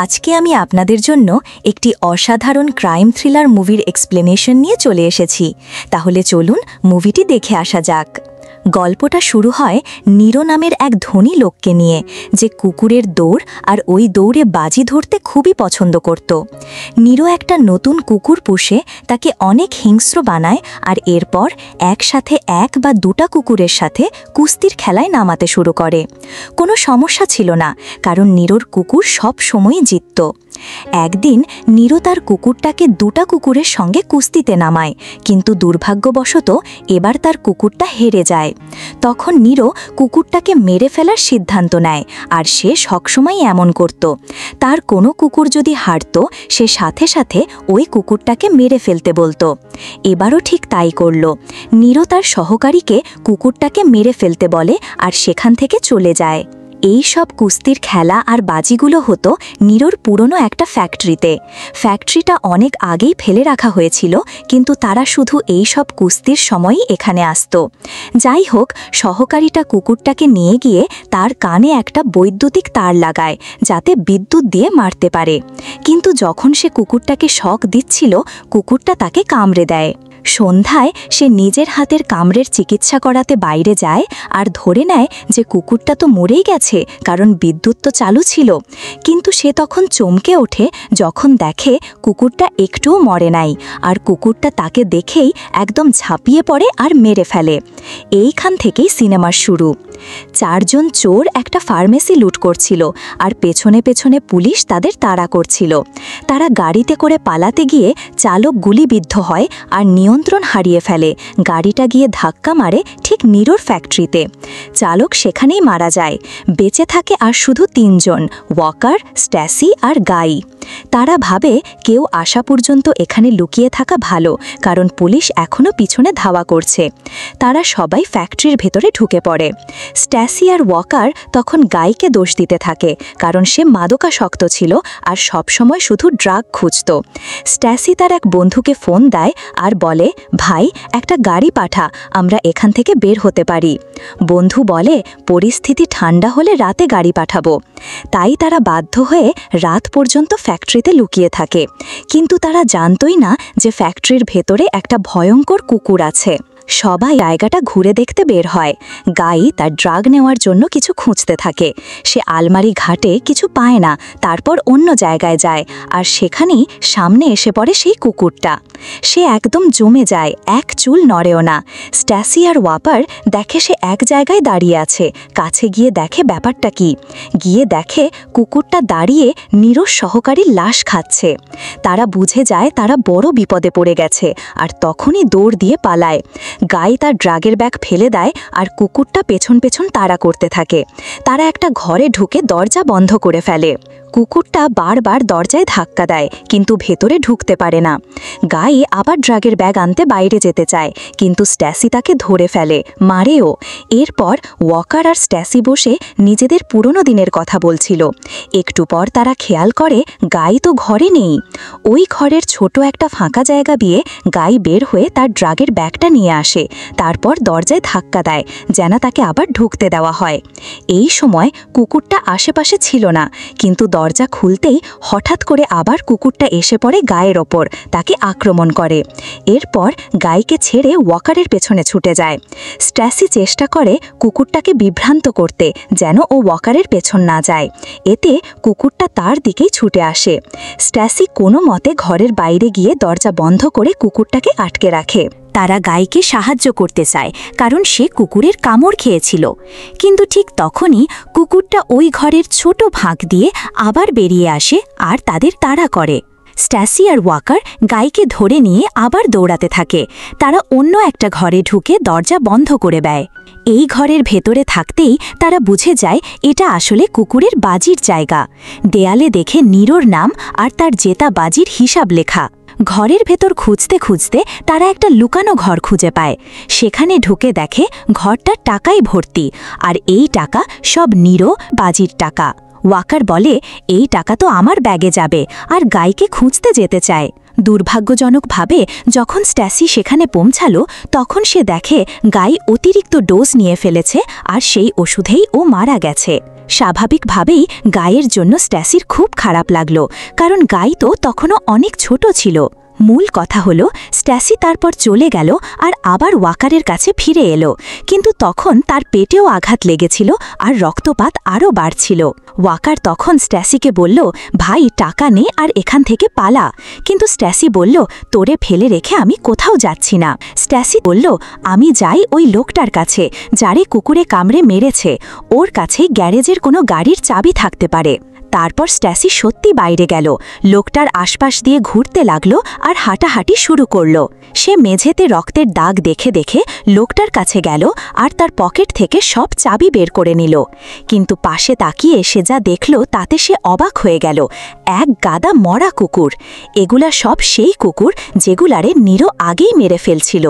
আজকে আমি আপনাদের জন্য একটি অসাধারণ ক্রাইম থ্রিলার মুভির এক্সপ্লেনেশন নিয়ে চলে এসেছি। তাহলে চলুন মুভিটি দেখে আসা যাক। গল্পটা শুরু হয় নীরো নামের এক ধনী লোককে নিয়ে, যে কুকুরের দৌড় আর ওই দৌড়ে বাজি ধরতে খুবই পছন্দ করত। নীরো একটা নতুন কুকুর পুষে তাকে অনেক হিংস্র বানায়, আর এরপর একসাথে এক বা দুটা কুকুরের সাথে কুস্তির খেলায় নামাতে শুরু করে। কোনো সমস্যা ছিল না, কারণ নীরোর কুকুর সব সময়ই জিতত। একদিন নীরো তার কুকুরটাকে দুটা কুকুরের সঙ্গে কুস্তিতে নামায়, কিন্তু দুর্ভাগ্যবশত এবার তার কুকুরটা হেরে যায়। তখন নীরো কুকুরটাকে মেরে ফেলার সিদ্ধান্ত নেয়, আর সে সবসময় এমন করত। তার কোনো কুকুর যদি হারত, সে সাথে সাথে ওই কুকুরটাকে মেরে ফেলতে বলতো। এবারও ঠিক তাই করল। নীরো তার সহকারীকে কুকুরটাকে মেরে ফেলতে বলে আর সেখান থেকে চলে যায়। এই সব কুস্তির খেলা আর বাজিগুলো হতো নীরোর পুরনো একটা ফ্যাক্টরিতে। ফ্যাক্টরিটা অনেক আগেই ফেলে রাখা হয়েছিল, কিন্তু তারা শুধু এই সব কুস্তির সময়ই এখানে আসত। যাই হোক, সহকারীটা কুকুরটাকে নিয়ে গিয়ে তার কানে একটা বৈদ্যুতিক তার লাগায়, যাতে বিদ্যুৎ দিয়ে মারতে পারে। কিন্তু যখন সে কুকুরটাকে শক দিচ্ছিল, কুকুরটা তাকে কামড়ে দেয়। সন্ধ্যায় সে নিজের হাতের কামড়ের চিকিৎসা করাতে বাইরে যায় আর ধরে নেয় যে কুকুরটা তো মরেই গেছে, কারণ বিদ্যুৎ তো চালু ছিল। কিন্তু সে তখন চমকে ওঠে যখন দেখে কুকুরটা একটুও মরে নাই, আর কুকুরটা তাকে দেখেই একদম ঝাঁপিয়ে পড়ে আর মেরে ফেলে। এইখান থেকেই সিনেমার শুরু। চারজন চোর একটা ফার্মেসি লুট করছিল, আর পেছনে পেছনে পুলিশ তাদের তাড়া করছিল। তারা গাড়িতে করে পালাতে গিয়ে চালক গুলিবিদ্ধ হয় আর নিয়ন্ত্রণ হারিয়ে ফেলে। গাড়িটা গিয়ে ধাক্কা মারে ঠিক নীরোর ফ্যাক্টরিতে। চালক সেখানেই মারা যায়। বেঁচে থাকে আর শুধু তিনজন, ওয়াকার, স্ট্যাসি আর গাই। তারা ভাবে কেউ আসা পর্যন্ত এখানে লুকিয়ে থাকা ভালো, কারণ পুলিশ এখনও পিছনে ধাওয়া করছে। তারা সবাই ফ্যাক্টরির ভেতরে ঢুকে পড়ে। স্ট্যাসি আর ওয়াকার তখন গাইকে দোষ দিতে থাকে, কারণ সে মাদকাসক্ত ছিল আর সবসময় শুধু ড্রাগ খুঁজত। স্ট্যাসি তার এক বন্ধুকে ফোন দেয় আর বলে, ভাই, একটা গাড়ি পাঠা, আমরা এখান থেকে বের হতে পারি। বন্ধু বলে, পরিস্থিতি ঠান্ডা হলে রাতে গাড়ি পাঠাবো। তাই তারা বাধ্য হয়ে রাত পর্যন্ত ফ্যাক্টরিতে লুকিয়ে থাকে। কিন্তু তারা জানতই না যে ফ্যাক্টরির ভেতরে একটা ভয়ঙ্কর কুকুর আছে। সবাই জায়গাটা ঘুরে দেখতে বের হয়। গাই তার ড্রাগ নেওয়ার জন্য কিছু খুঁজতে থাকে। সে আলমারি ঘাটে কিছু পায় না, তারপর অন্য জায়গায় যায়, আর সেখানেই সামনে এসে পড়ে সেই কুকুরটা। সে একদম জমে যায়, এক চুল নড়েও না। স্ট্যাসি আর ওয়াপার দেখে সে এক জায়গায় দাঁড়িয়ে আছে। কাছে গিয়ে দেখে ব্যাপারটা কি। গিয়ে দেখে কুকুরটা দাঁড়িয়ে নীরোর সহকারীর লাশ খাচ্ছে। তারা বুঝে যায় তারা বড় বিপদে পড়ে গেছে, আর তখনই দৌড় দিয়ে পালায়। গাই তার ড্রাগের ব্যাগ ফেলে দেয়, আর কুকুরটা পেছন পেছন তাড়া করতে থাকে। তারা একটা ঘরে ঢুকে দরজা বন্ধ করে ফেলে। কুকুরটা বারবার দরজায় ধাক্কা দেয়, কিন্তু ভেতরে ঢুকতে পারে না। গাই আবার ড্রাগের ব্যাগ আনতে বাইরে যেতে চায়, কিন্তু স্ট্যাসি তাকে ধরে ফেলে, মারেও। এরপর ওয়াকার আর স্ট্যাসি বসে নিজেদের পুরনো দিনের কথা বলছিল। একটু পর তারা খেয়াল করে গাই তো ঘরে নেই। ওই ঘরের ছোট একটা ফাঁকা জায়গা দিয়ে গাই বের হয়ে তার ড্রাগের ব্যাগটা নিয়ে আসে। তারপর দরজায় ধাক্কা দেয়, যেন তাকে আবার ঢুকতে দেওয়া হয়। এই সময় কুকুরটা আশেপাশে ছিল না, কিন্তু দরজা খুলতেই হঠাৎ করে আবার কুকুরটা এসে পড়ে গায়ের ওপর, তাকে আক্রমণ করে। এরপর গাইকে ছেড়ে ওয়াকারের পেছনে ছুটে যায়। স্ট্যাসি চেষ্টা করে কুকুরটাকে বিভ্রান্ত করতে, যেন ও ওয়াকারের পেছন না যায়। এতে কুকুরটা তার দিকেই ছুটে আসে। স্ট্যাসি কোনো মতে ঘরের বাইরে গিয়ে দরজা বন্ধ করে কুকুরটাকে আটকে রাখে। তারা গাইকে সাহায্য করতে চায়, কারণ সে কুকুরের কামড় খেয়েছিল। কিন্তু ঠিক তখনই কুকুরটা ওই ঘরের ছোট ফাঁক দিয়ে আবার বেরিয়ে আসে আর তাদের তাড়া করে। স্ট্যাসি আর ওয়াকার গাইকে ধরে নিয়ে আবার দৌড়াতে থাকে। তারা অন্য একটা ঘরে ঢুকে দরজা বন্ধ করে দেয়। এই ঘরের ভেতরে থাকতেই তারা বুঝে যায় এটা আসলে কুকুরের বাজির জায়গা। দেয়ালে দেখে নীরোর নাম আর তার জেতা বাজির হিসাব লেখা। ঘরের ভেতর খুঁজতে খুঁজতে তারা একটা লুকানো ঘর খুঁজে পায়। সেখানে ঢুকে দেখে ঘরটা টাকায় ভর্তি, আর এই টাকা সব নীরো বাজির টাকা। ওয়াকার বলে, এই টাকা তো আমার ব্যাগে যাবে, আর গাইকে খুঁজতে যেতে চায়। দুর্ভাগ্যজনকভাবে যখন স্ট্যাসি সেখানে পৌঁছালো, তখন সে দেখে গাই অতিরিক্ত ডোজ নিয়ে ফেলেছে, আর সেই ওষুধেই ও মারা গেছে। স্বাভাবিকভাবেই গায়ের জন্য স্ট্যাসির খুব খারাপ লাগলো, কারণ গাই তো তখনও অনেক ছোট ছিল। মূল কথা হলো স্ট্যাসি তারপর চলে গেল আর আবার ওয়াকারের কাছে ফিরে এলো, কিন্তু তখন তার পেটেও আঘাত লেগেছিল আর রক্তপাত আরও বাড়ছিল। ওয়াকার তখন স্ট্যাসিকে বলল, ভাই টাকা নে আর এখান থেকে পালা। কিন্তু স্ট্যাসি বলল, তোরে ফেলে রেখে আমি কোথাও যাচ্ছি না। স্ট্যাসি বলল, আমি যাই ওই লোকটার কাছে যারে কুকুরে কামড়ে মেরেছে, ওর কাছেই গ্যারেজের কোনো গাড়ির চাবি থাকতে পারে। তারপর স্ট্যাসি সত্যি বাইরে গেল, লোকটার আশপাশ দিয়ে ঘুরতে লাগলো আর হাঁটাহাঁটি শুরু করল। সে মেঝেতে রক্তের দাগ দেখে দেখে লোকটার কাছে গেল আর তার পকেট থেকে সব চাবি বের করে নিল। কিন্তু পাশে তাকিয়ে সে যা দেখল তাতে সে অবাক হয়ে গেল। এক গাদা মরা কুকুর। এগুলা সব সেই কুকুর যেগুলারে নীরো আগেই মেরে ফেলছিল।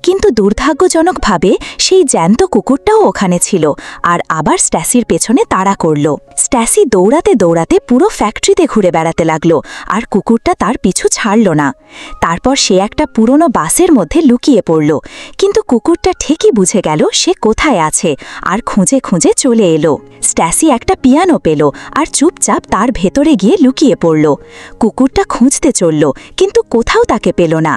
কিন্তু দুর্ভাগ্যজনকভাবে সেই জ্যান্ত কুকুরটাও ওখানে ছিল আর আবার স্ট্যাসির পেছনে তাড়া করল। স্ট্যাসি দৌড়াতে দৌড়াতে পুরো ফ্যাক্টরিতে ঘুরে বেড়াতে লাগলো আর কুকুরটা তার পিছু ছাড়ল না। তারপর সে একটা পুরনো বাসের মধ্যে লুকিয়ে পড়ল, কিন্তু কুকুরটা ঠিকই বুঝে গেল সে কোথায় আছে আর খুঁজে খুঁজে চলে এলো। স্ট্যাসি একটা পিয়ানো পেল আর চুপচাপ তার ভেতরে গিয়ে লুকিয়ে পড়ল। কুকুরটা খুঁজতে চলল, কিন্তু কোথাও তাকে পেল না।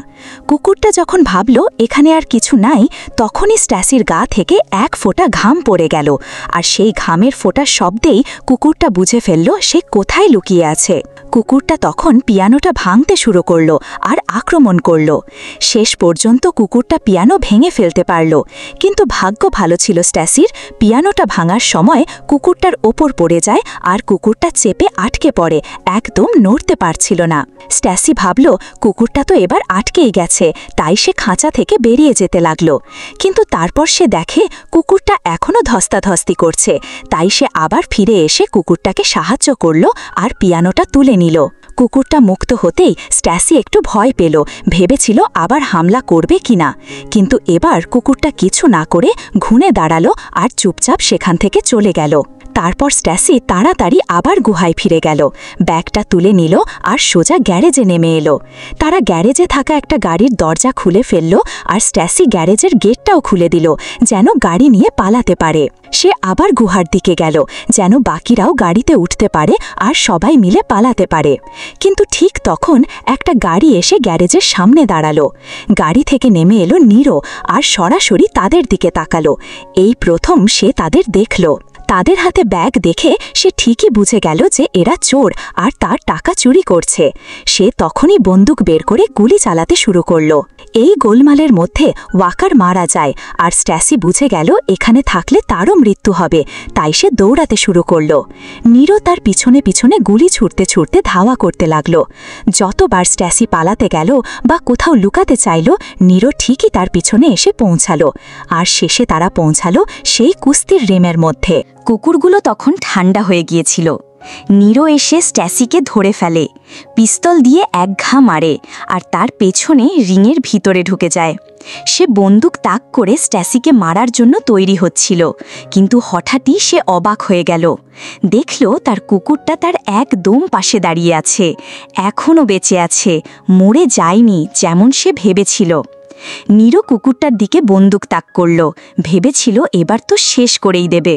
কুকুরটা যখন ভাবল এখানে আর কিছু নাই, তখনই স্ট্যাসির গা থেকে এক ফোঁটা ঘাম পড়ে গেল, আর সেই ঘামের ফোঁটার শব্দেই কুকুরটা বুঝে ফেলল সে কোথায় লুকিয়ে আছে। কুকুরটা তখন পিয়ানোটা ভাঙতে শুরু করল আর আক্রমণ করল। শেষ পর্যন্ত কুকুরটা পিয়ানো ভেঙে ফেলতে পারল, কিন্তু ভাগ্য ভালো ছিল স্ট্যাসির। পিয়ানোটা ভাঙার সময় কুকুরটার ওপর পড়ে যায় আর কুকুরটা চেপে আটকে পড়ে, একদম নড়তে পারছিল না। স্ট্যাসি ভাবল কুকুরটা তো এবার আটকেই গেছে, তাই সে খাঁচা থেকে বেরিয়ে যেতে লাগল। কিন্তু তারপর সে দেখে কুকুরটা এখনও ধস্তাধস্তি করছে, তাই সে আবার ফিরে এসে কুকুরটাকে সাহায্য করল আর পিয়ানোটা তুলে নিল। কুকুরটা মুক্ত হতেই স্ট্যাসি একটু ভয় পেল, ভেবেছিল আবার হামলা করবে কিনা। কিন্তু এবার কুকুরটা কিছু না করে ঘুরে দাঁড়ালো আর চুপচাপ সেখান থেকে চলে গেল। তারপর স্ট্যাসি তাড়াতাড়ি আবার গুহায় ফিরে গেল, ব্যাগটা তুলে নিল আর সোজা গ্যারেজে নেমে এলো। তারা গ্যারেজে থাকা একটা গাড়ির দরজা খুলে ফেলল আর স্ট্যাসি গ্যারেজের গেটটাও খুলে দিল যেন গাড়ি নিয়ে পালাতে পারে। সে আবার গুহার দিকে গেল যেন বাকিরাও গাড়িতে উঠতে পারে আর সবাই মিলে পালাতে পারে। কিন্তু ঠিক তখন একটা গাড়ি এসে গ্যারেজের সামনে দাঁড়ালো। গাড়ি থেকে নেমে এলো নীরো আর সরাসরি তাদের দিকে তাকালো। এই প্রথম সে তাদের দেখল। তাদের হাতে ব্যাগ দেখে সে ঠিকই বুঝে গেল যে এরা চোর আর তার টাকা চুরি করছে। সে তখনই বন্দুক বের করে গুলি চালাতে শুরু করল। এই গোলমালের মধ্যে ওয়াকার মারা যায় আর স্ট্যাসি বুঝে গেল এখানে থাকলে তারও মৃত্যু হবে, তাই সে দৌড়াতে শুরু করল। নীরো তার পিছনে পিছনে গুলি ছুটতে ছুটতে ধাওয়া করতে লাগল। যতবার স্ট্যাসি পালাতে গেল বা কোথাও লুকাতে চাইল, নীরো ঠিকই তার পিছনে এসে পৌঁছালো। আর শেষে তারা পৌঁছালো সেই কুস্তির রেমের মধ্যে। কুকুরগুলো তখন ঠান্ডা হয়ে গিয়েছিল। নীরো এসে স্ট্যাসিকে ধরে ফেলে, পিস্তল দিয়ে এক ঘা মারে আর তার পেছনে রিংয়ের ভিতরে ঢুকে যায়। সে বন্দুক তাক করে স্ট্যাসিকে মারার জন্য তৈরি হচ্ছিল, কিন্তু হঠাৎই সে অবাক হয়ে গেল। দেখল তার কুকুরটা তার একদম পাশে দাঁড়িয়ে আছে, এখনও বেঁচে আছে, মরে যায়নি যেমন সে ভেবেছিল। নীরো কুকুরটার দিকে বন্দুক তাক করল, ভেবেছিল এবার তো শেষ করেই দেবে।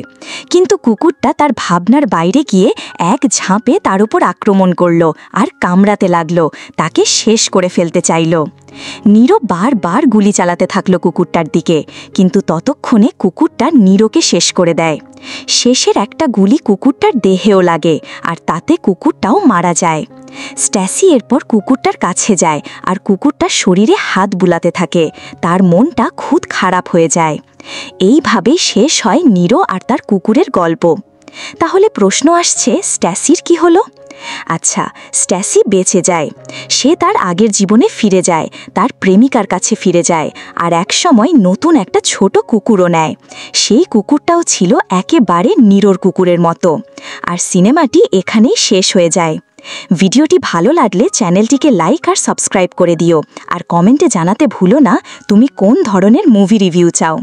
কিন্তু কুকুরটা তার ভাবনার বাইরে গিয়ে এক ঝাঁপে তার উপর আক্রমণ করল আর কামড়াতে লাগল, তাকে শেষ করে ফেলতে চাইল। নীরো বারবার গুলি চালাতে থাকলো কুকুরটার দিকে, কিন্তু ততক্ষণে কুকুরটা নীরোকে শেষ করে দেয়। শেষের একটা গুলি কুকুরটার দেহেও লাগে আর তাতে কুকুরটাও মারা যায়। স্ট্যাসি এরপর কুকুরটার কাছে যায় আর কুকুরটার শরীরে হাত বুলাতে থাকে। তার মনটা খুব খারাপ হয়ে যায়। এইভাবেই শেষ হয় নীরো আর তার কুকুরের গল্প। তাহলে প্রশ্ন আসছে, স্ট্যাসির কি হলো? আচ্ছা, স্ট্যাসি বেঁচে যায়। সে তার আগের জীবনে ফিরে যায়, তার প্রেমিকার কাছে ফিরে যায় আর একসময় নতুন একটা ছোট কুকুরও নেয়। সেই কুকুরটাও ছিল একেবারে নীরোর কুকুরের মতো। আর সিনেমাটি এখানেই শেষ হয়ে যায়। ভিডিওটি ভালো লাগলে চ্যানেলটিকে লাইক আর সাবস্ক্রাইব করে দিও, আর কমেন্টে জানাতে ভুলো না তুমি কোন ধরনের মুভি রিভিউ চাও।